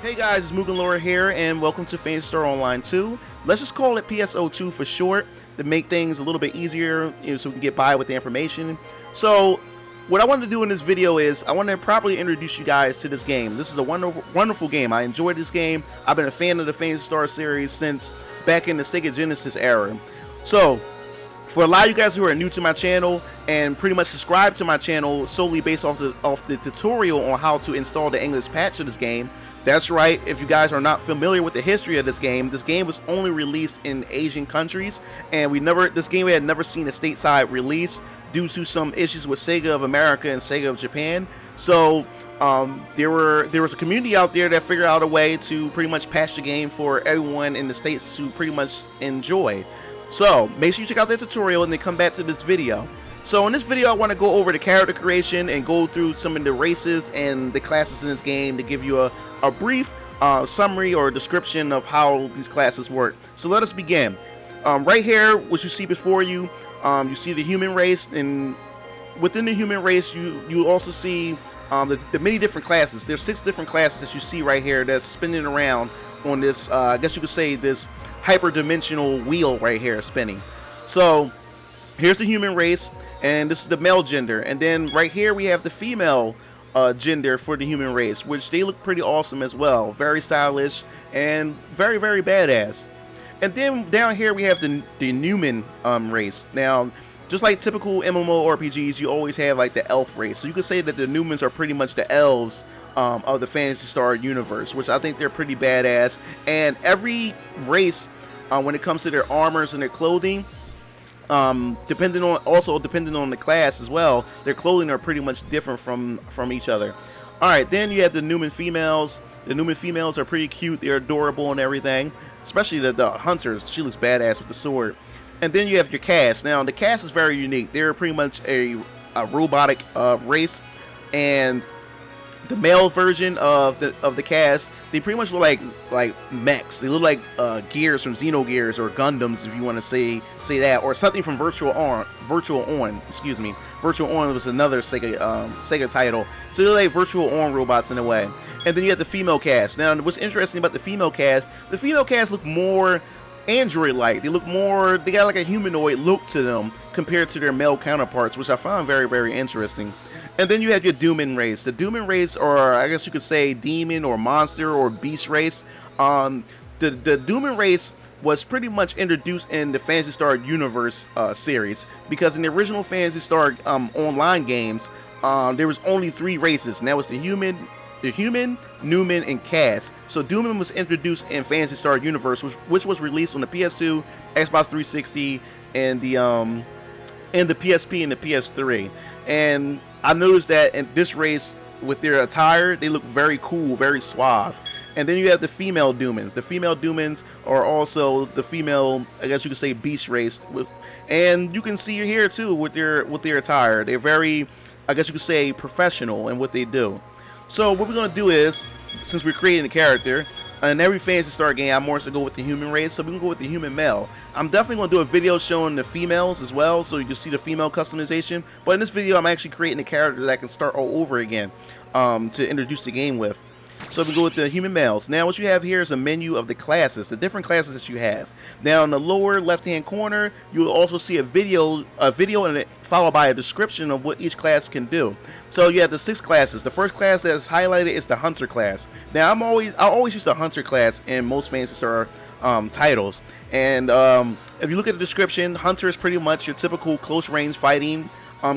Hey guys, it's MugenLord here, and welcome to Phantasy Star Online 2. Let's just call it PSO2 for short, to make things a little bit easier, so we can get by with the information. So, what I wanted to do in this video is, I want to properly introduce you guys to this game. This is a wonderful game. I enjoyed this game. I've been a fan of the Phantasy Star series since back in the Sega Genesis era. So, for a lot of you guys who are new to my channel and pretty much subscribe to my channel solely based off the tutorial on how to install the English patch of this game, that's right. If you guys are not familiar with the history of this game was only released in Asian countries, and this game had never seen a stateside release due to some issues with Sega of America and Sega of Japan. So there was a community out there that figured out a way to pretty much patch the game for everyone in the States to pretty much enjoy. So make sure you check out that tutorial and then come back to this video. So in this video, I want to go over the character creation and go through some of the races and the classes in this game to give you a brief summary or description of how these classes work. So let us begin. Right here, what you see before you, you see the human race, and within the human race, you also see the many different classes. There's 6 different classes that you see right here that's spinning around on this, I guess you could say, this hyperdimensional wheel right here spinning. So here's the human race, and this is the male gender, and then right here we have the female gender for the human race, which they look pretty awesome as well. Very stylish and very, very badass. And then down here we have the Newman race. Now, just like typical MMORPGs, you always have like the elf race. So you could say that the Newmans are pretty much the elves of the Phantasy Star universe, which I think they're pretty badass. And every race, when it comes to their armors and their clothing, depending on the class as well, their clothing are pretty much different from each other. Alright, then you have the Newman Females. The Newman Females are pretty cute, they're adorable and everything, especially the Hunters. She looks badass with the sword. And then you have your cast. Now the cast is very unique. They're pretty much a robotic race, and the male version of the cast, they pretty much look like mechs. They look like gears from Xenogears or Gundams, if you want to say that, or something from Virtual On. Excuse me, Virtual On was another Sega title. So they're like Virtual On robots in a way. And then you have the female cast. Now, what's interesting about the female cast look more android-like. They got like a humanoid look to them compared to their male counterparts, which I found very, very interesting. And then you have your Dooman race. The Dooman race, or I guess you could say demon or monster or beast race. The Dooman race was pretty much introduced in the Phantasy Star Universe series, because in the original Phantasy Star online games, there was only 3 races, and that was the human, Newman, and cast. So Dooman was introduced in Phantasy Star Universe, which was released on the PS2, Xbox 360, and the PSP and the PS3. And I noticed that in this race, with their attire, they look very cool, very suave. And then you have the female Doomans. The female Doomans are also the female, I guess you could say, beast race. And you can see here too with their attire. They're very, I guess you could say, professional in what they do. So what we're gonna do is, since we're creating a character, in every Phantasy Star game, I'm more so go with the human race, so we can go with the human male. I'm definitely going to do a video showing the females as well, so you can see the female customization. But in this video, I'm actually creating a character that I can start all over again to introduce the game with. So we go with the human males. Now what you have here is a menu of the classes, the different classes that you have. Now in the lower left-hand corner, you will also see a video and followed by a description of what each class can do. So you have the 6 classes. The first class that is highlighted is the Hunter class. Now I always use the Hunter class in most Phantasy Star titles. And if you look at the description, Hunter is pretty much your typical close-range fighting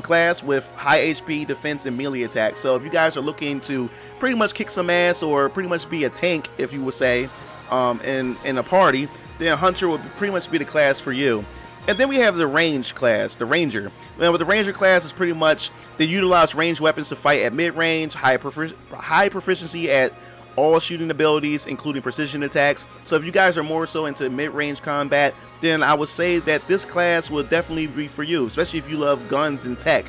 class with high HP, defense, and melee attack. So if you guys are looking to pretty much kick some ass or pretty much be a tank, if you would say, in a party, then Hunter would pretty much be the class for you. And then we have the range class, the Ranger. Now, with the Ranger class is pretty much they utilize ranged weapons to fight at mid-range, high proficiency at all shooting abilities, including precision attacks. So if you guys are more so into mid-range combat, then I would say that this class will definitely be for you, especially if you love guns and tech.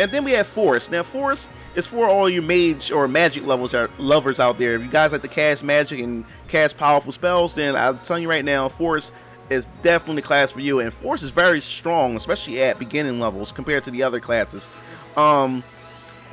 And then we have Force. Now Force is for all you mage or magic lovers out there. If you guys like to cast magic and cast powerful spells, then I'm telling you right now, Force is definitely the class for you. And Force is very strong, especially at beginning levels compared to the other classes.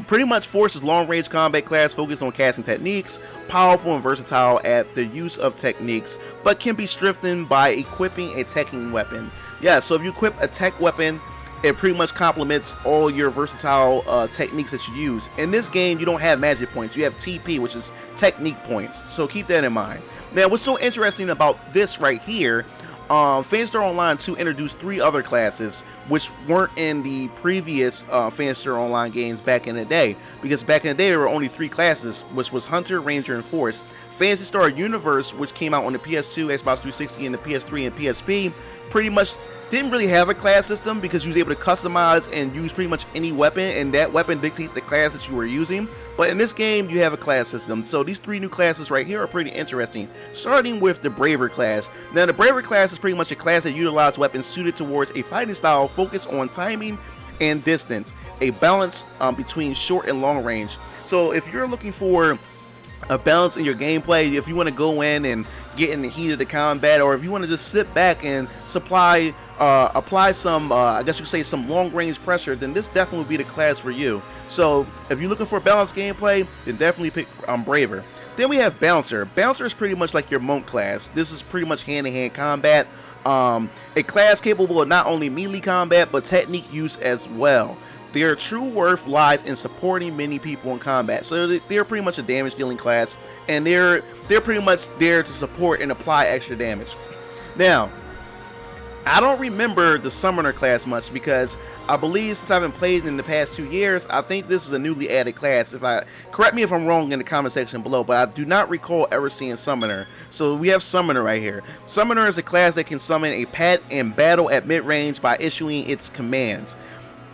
Pretty much forces long-range combat class focused on casting techniques, powerful and versatile at the use of techniques, but can be strengthened by equipping a teching weapon. Yeah, so if you equip a tech weapon, it pretty much complements all your versatile techniques that you use. In this game, you don't have magic points. You have TP, which is technique points. So keep that in mind. Now, what's so interesting about this right here, Phantasy Star Online 2 introduced 3 other classes which weren't in the previous Phantasy Star Online games back in the day. Because back in the day, there were only 3 classes, which was Hunter, Ranger, and Force. Phantasy Star Universe, which came out on the PS2, Xbox 360, and the PS3 and PSP, pretty much didn't really have a class system because you was able to customize and use pretty much any weapon, and that weapon dictates the class that you were using. But in this game, you have a class system. So these 3 new classes right here are pretty interesting. Starting with the Bravery class. Now, the Bravery class is pretty much a class that utilizes weapons suited towards a fighting style focused on timing and distance, a balance between short and long range. So if you're looking for a balance in your gameplay, if you want to go in and get in the heat of the combat, or if you want to just sit back and apply some, I guess you could say, some long-range pressure, then this definitely would be the class for you. So if you're looking for balanced gameplay, then definitely pick Braver. Then we have Bouncer. Bouncer is pretty much like your Monk class. This is pretty much hand-to-hand combat. A class capable of not only melee combat, but technique use as well. Their true worth lies in supporting many people in combat. So they're pretty much a damage dealing class, and they're pretty much there to support and apply extra damage. Now, I don't remember the Summoner class much because I believe since I haven't played in the past 2 years, I think this is a newly added class. Correct me if I'm wrong in the comment section below, but I do not recall ever seeing Summoner. So we have Summoner right here. Summoner is a class that can summon a pet in battle at mid-range by issuing its commands.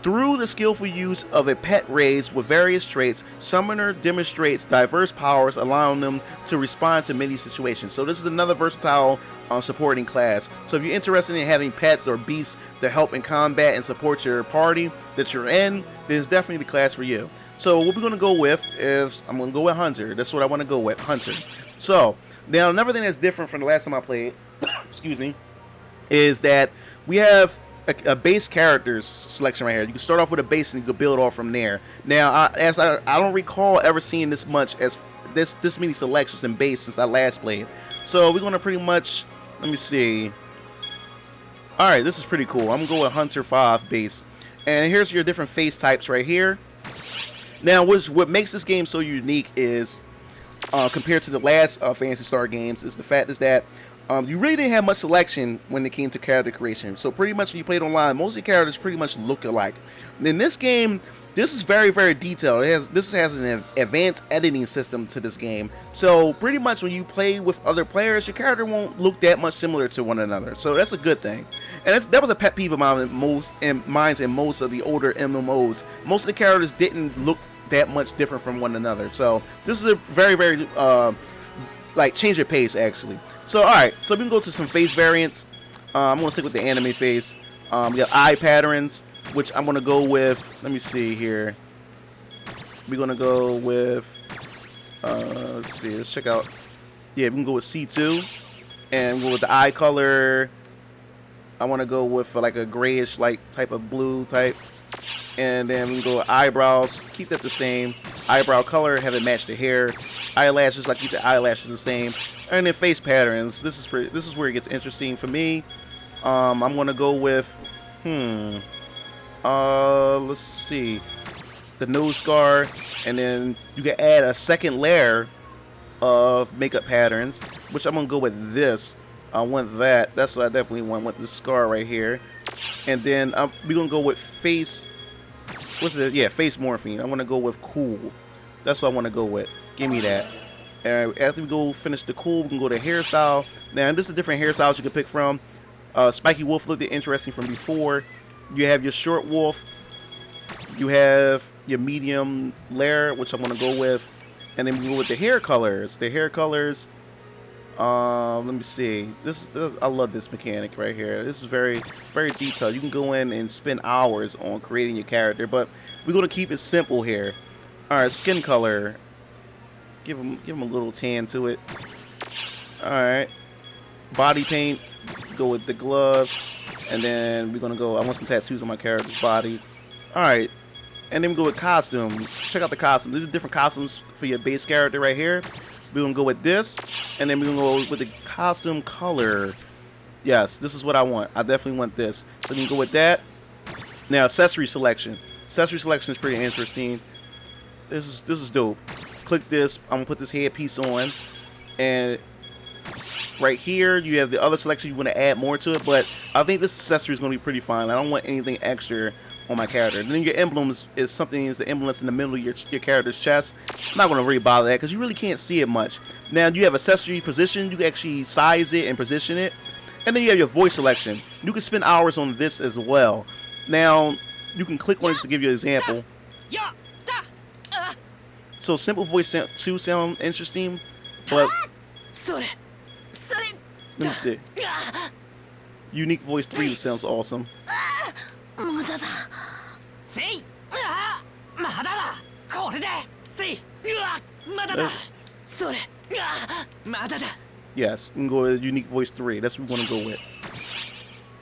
Through the skillful use of a pet raised with various traits, Summoner demonstrates diverse powers, allowing them to respond to many situations. So this is another versatile supporting class. So if you're interested in having pets or beasts to help in combat and support your party that you're in, then it's definitely the class for you. So what we're going to go with is, I'm going to go with Hunter. That's what I want to go with, Hunter. So now another thing that's different from the last time I played, excuse me, is that we have a base characters selection right here. You can start off with a base and you can build off from there. Now, I don't recall ever seeing this much as this many selections in base since I last played. So we're gonna pretty much, let me see. All right, this is pretty cool. I'm gonna go with Hunter 5 base, and here's your different face types right here. Now, what makes this game so unique is, compared to the last Phantasy Star games, is the fact is that you really didn't have much selection when it came to character creation. So pretty much when you played online, most of the characters pretty much look alike. In this game, this is very, very detailed. This has an advanced editing system to this game. So pretty much when you play with other players, your character won't look that much similar to one another. So that's a good thing. And that was a pet peeve of mine in most of the older MMOs. Most of the characters didn't look that much different from one another. So this is a very, very like change of pace actually. So alright, so we can go to some face variants. I'm going to stick with the anime face. We got eye patterns, which I'm going to go with, let me see here. We're going to go with, let's see, let's check out. Yeah, we can go with C2. And go with the eye color. I want to go with like a grayish like type of blue type. And then we can go with eyebrows. Keep that the same. Eyebrow color, have it match the hair. Eyelashes, like keep the eyelashes the same. And then face patterns. This is where it gets interesting for me. I'm gonna go with let's see, the nose scar, and then you can add a second layer of makeup patterns, which I'm gonna go with this. I want that. That's what I definitely want. With the scar right here, and then we're gonna go with face. What's it? Yeah, face morphine. I want to go with cool. That's what I want to go with. Give me that. And after we go finish the cool, we can go to hairstyle. Now, this is different hairstyles you can pick from. Spiky wolf looked interesting from before. You have your short wolf. You have your medium layer, which I'm going to go with. And then we go with the hair colors. The hair colors. Let me see. I love this mechanic right here. This is very, very detailed. You can go in and spend hours on creating your character, but we're going to keep it simple here. All right, skin color. Give him a little tan to it. All right, body paint. Go with the gloves, and then we're gonna go. I want some tattoos on my character's body. All right, And then we go with costume. Check out the costume. These are different costumes for your base character right here. We're gonna go with this, and then we're gonna go with the costume color. Yes, this is what I want. I definitely want this. So we can go with that. Now, accessory selection. Accessory selection is pretty interesting. This is dope. Click this. I'm gonna put this headpiece on, and right here you have the other selection. You want to add more to it, but I think this accessory is gonna be pretty fine. I don't want anything extra on my character. And then your emblems is something is the emblem that's in the middle of your character's chest. I'm not gonna really bother that because you really can't see it much. Now you have accessory position. You can actually size it and position it. And then you have your voice selection. You can spend hours on this as well. Now you can click on it to give you an example. So simple voice 2 sound interesting, but let me see. Unique voice 3 sounds awesome. Yes, we can go with unique voice 3. That's what we want to go with.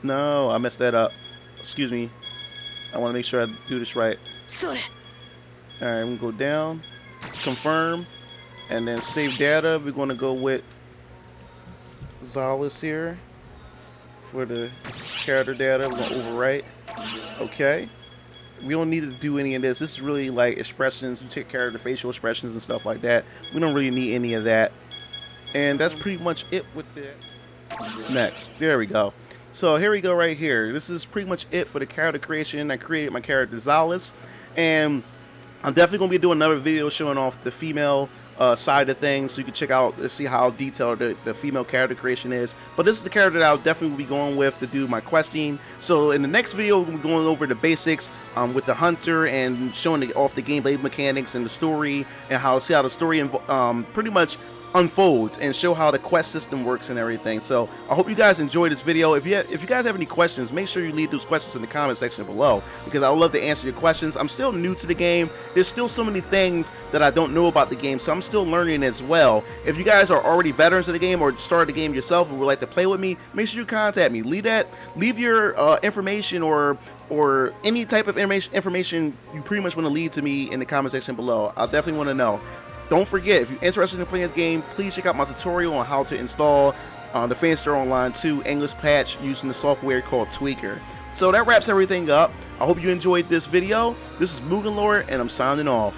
No, I messed that up. Excuse me. I want to make sure I do this right. Alright, I'm going to go down, confirm, and then save data. We're going to go with Zalis here for the character data. We're going to overwrite. Okay. We don't need to do any of this. This is really like expressions. You take care of the facial expressions and stuff like that. We don't really need any of that. And that's pretty much it with the next. There we go. So here we go right here. This is pretty much it for the character creation. I created my character Zalis, and I'm definitely going to be doing another video showing off the female side of things, so you can check out and see how detailed the female character creation is. But this is the character that I'll definitely be going with to do my questing. So in the next video, we're going over the basics with the hunter and showing off the gameplay mechanics and the story, and see how the story pretty much unfolds and show how the quest system works and everything. So I hope you guys enjoyed this video. If you guys have any questions, make sure you leave those questions in the comment section below, because I would love to answer your questions. I'm still new to the game. There's still so many things that I don't know about the game, so I'm still learning as well. If you guys are already veterans of the game or started the game yourself and would like to play with me, make sure you contact me. Leave your information or any type of information you pretty much want to leave to me in the comment section below. I'll definitely want to know. Don't forget, if you're interested in playing this game, please check out my tutorial on how to install the Phantasy Online 2 English patch using the software called Tweaker. So that wraps everything up. I hope you enjoyed this video. This is MugenLord, and I'm signing off.